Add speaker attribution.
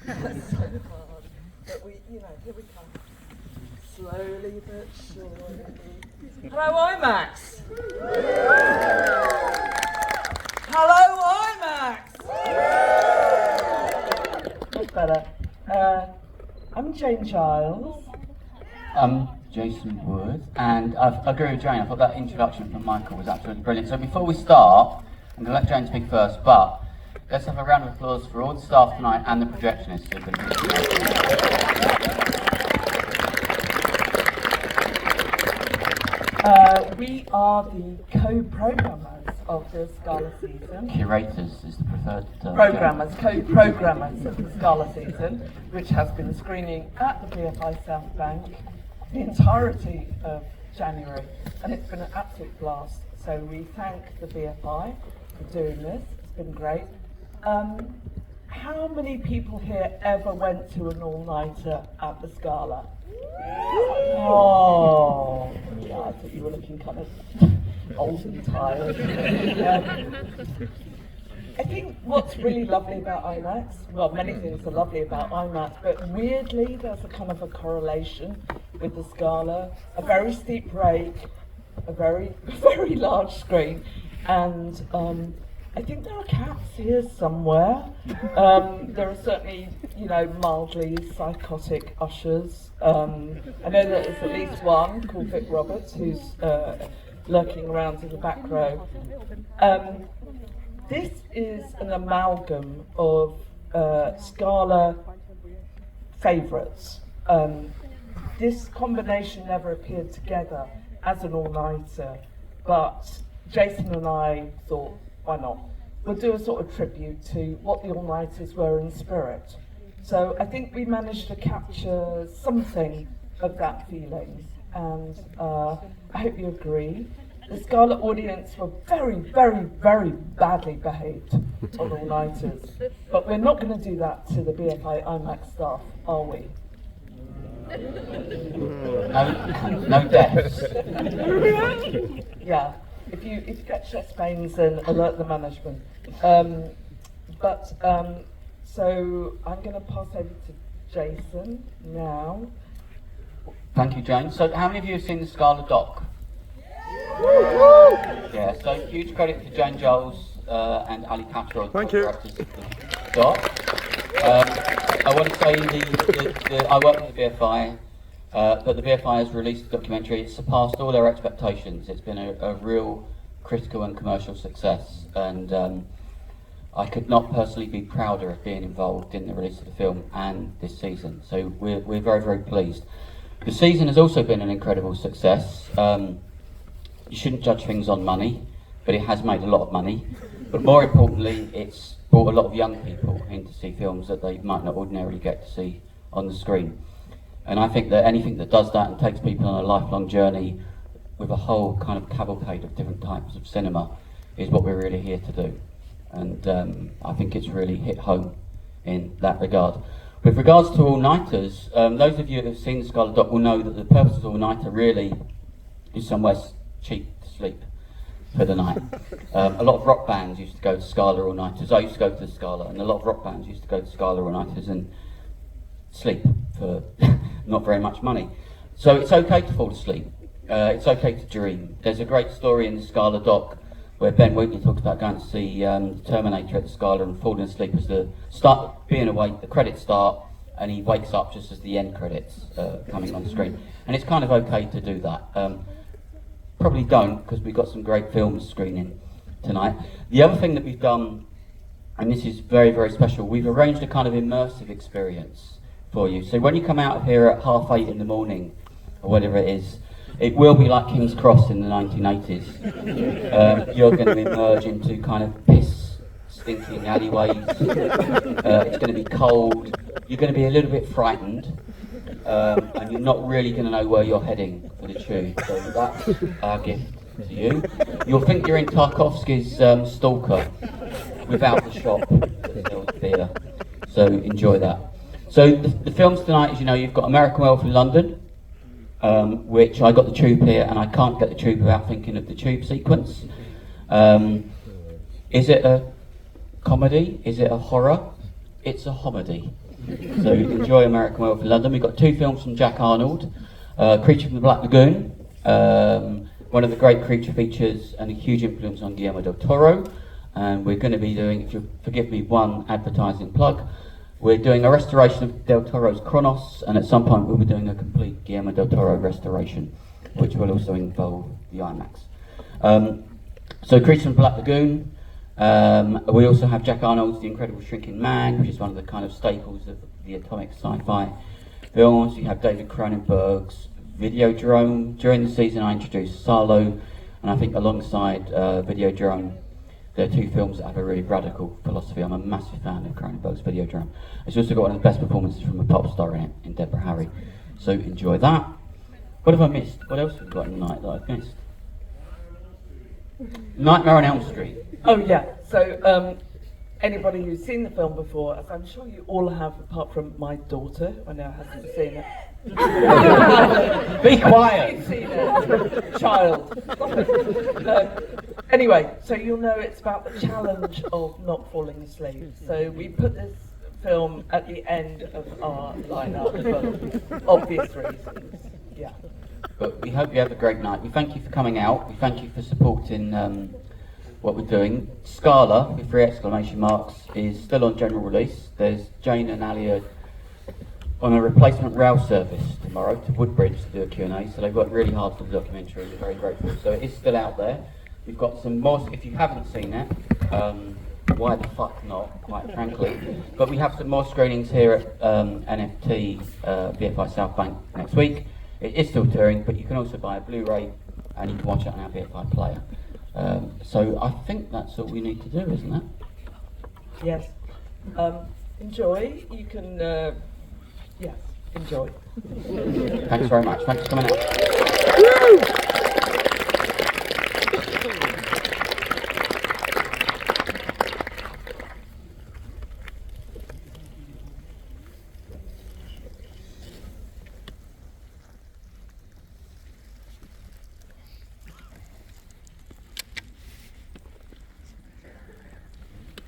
Speaker 1: so hard. But here we come. Slowly but surely. Hello, IMAX! Hello, IMAX! Much better. I'm Jane Giles.
Speaker 2: I'm Jason Wood, and I agree with Jane. I thought that introduction from Michael was absolutely brilliant. So before we start, I'm going to let Jane speak first, but let's have a round of applause for all the staff tonight and the projectionists who've been
Speaker 1: We are the co-programmers of the Scala season.
Speaker 2: Curators is the preferred
Speaker 1: Programmers, co-programmers of the Scala season, which has been screening at the BFI South Bank the entirety of January, and it's been an absolute blast. So we thank the BFI for doing this. It's been great. How many people here ever went to an all-nighter at the Scala? Oh, yeah, I thought you were looking kind of old and tired. I think what's really lovely about IMAX, well, many things are lovely about IMAX, but weirdly there's a kind of a correlation with the Scala, a very steep break, a very, very large screen, and I think there are cats here somewhere. There are certainly, mildly psychotic ushers. I know that there's at least one called Vic Roberts who's lurking around in the back row. This is an amalgam of Scala favourites. This combination never appeared together as an all-nighter, but Jason and I thought, why not? We'll do a sort of tribute to what the all-nighters were in spirit. So I think we managed to capture something of that feeling, and I hope you agree. The Scala audience were very, very, very badly behaved on all-nighters, but we're not going to do that to the BFI IMAX staff, are we?
Speaker 2: No deaths.
Speaker 1: Yeah, if you get chest pains, then alert the management. So I'm going to pass over to Jason now.
Speaker 2: Thank you, Jane. So how many of you have seen the Scala doc? Yeah, so huge credit to Jane Giles and Ali Patrol, the directors of the doc. I want to say I work with the BFI, but the BFI has released a documentary. It's surpassed all their expectations. It's been a real critical and commercial success, and I could not personally be prouder of being involved in the release of the film and this season. So we're very, very pleased. The season has also been an incredible success. You shouldn't judge things on money, but it has made a lot of money. But more importantly, it's brought a lot of young people in to see films that they might not ordinarily get to see on the screen. And I think that anything that does that and takes people on a lifelong journey with a whole kind of cavalcade of different types of cinema is what we're really here to do. And I think it's really hit home in that regard. With regards to all-nighters, those of you who have seen the Scala doc will know that the purpose of all-nighter really is somewhere cheap to sleep for the night. A lot of rock bands used to go to Scala all-nighters. I used to go to the Scala, and a lot of rock bands used to go to Scala all-nighters and sleep for not very much money. So it's okay to fall asleep. It's okay to dream. There's a great story in the Scala doc where Ben Wheatley talks about going to see Terminator at the Scala and falling asleep as the being awake, the credits start, and he wakes up just as the end credits coming on screen. And it's kind of okay to do that. Probably don't, because we've got some great films screening tonight. The other thing that we've done, and this is very, very special, we've arranged a kind of immersive experience for you. So when you come out of here at 8:30 in the morning, or whatever it is, it will be like King's Cross in the 1980s. You're going to emerge into kind of piss-stinking alleyways. It's going to be cold. You're going to be a little bit frightened. And you're not really going to know where you're heading for the tube. So that's our gift to you. You'll think you're in Tarkovsky's Stalker without the shop that sells beer. So enjoy that. So the films tonight, as you know, you've got American Werewolf in London, which I got the tube here, and I can't get the tube without thinking of the tube sequence. Is it a comedy? Is it a horror? It's a homedy. So enjoy American Werewolf in London. We've got 2 films from Jack Arnold, Creature from the Black Lagoon, one of the great creature features and a huge influence on Guillermo del Toro. And we're going to be doing, if you forgive me, one advertising plug, we're doing a restoration of Del Toro's Kronos, and at some point we'll be doing a complete Guillermo del Toro restoration, which will also involve the IMAX. So Creature from the Black Lagoon. We also have Jack Arnold's The Incredible Shrinking Man, which is one of the kind of staples of the atomic sci-fi films. You have David Cronenberg's Videodrome. During the season I introduced Salo, and I think alongside Videodrome, they're 2 films that have a really radical philosophy. I'm a massive fan of Cronenberg's Videodrome. It's also got one of the best performances from a pop star in it, in Deborah Harry. So enjoy that. What have I missed? What else have we got tonight that I've missed? Nightmare on Elm Street.
Speaker 1: Oh yeah, so anybody who's seen the film before, as I'm sure you all have, apart from my daughter, who I know hasn't seen it.
Speaker 2: Be quiet!
Speaker 1: You've seen it, child. Anyway, so you'll know it's about the challenge of not falling asleep. So we put this film at the end of our lineup for obvious reasons. Yeah.
Speaker 2: But we hope you have a great night. We thank you for coming out. We thank you for supporting what we're doing. Scala, with 3 exclamation marks, is still on general release. There's Jane and Ali on a replacement rail service tomorrow to Woodbridge to do a Q&A. So they've worked really hard for the documentary. We're very grateful. So it is still out there. We've got some more. If you haven't seen it, why the fuck not, quite frankly. But we have some more screenings here at NFT BFI South Bank next week. It is still touring, but you can also buy a Blu-ray and you can watch it on our BFI player. So I think that's all we need to do, isn't it?
Speaker 1: Yes. Enjoy. You can, yes, enjoy.
Speaker 2: Thanks very much. Thanks for coming out.